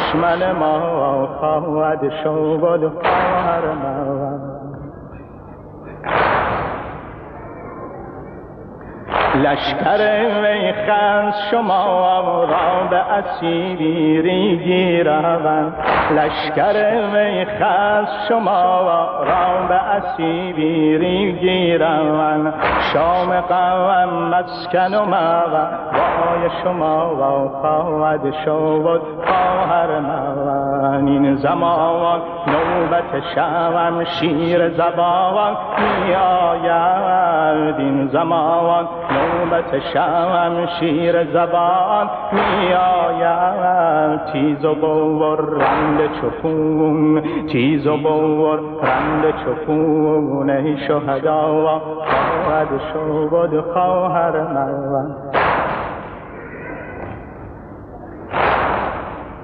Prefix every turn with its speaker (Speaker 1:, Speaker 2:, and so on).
Speaker 1: دشمن ما خواهد شد خواهر ما. لشکر میخند شما را به اسیری گیرند، لشکر میخند شما را به اسیری گیرند. شام غم مسکن و مأوای شما خواهد شد خواهر من. این زمان نوبت شمشیر زبان می آید، این زمان نوبت شمشیر زبان می آید. تیز و برند چو تیز و برند چو خون شهدا خواهد شد خواهر من.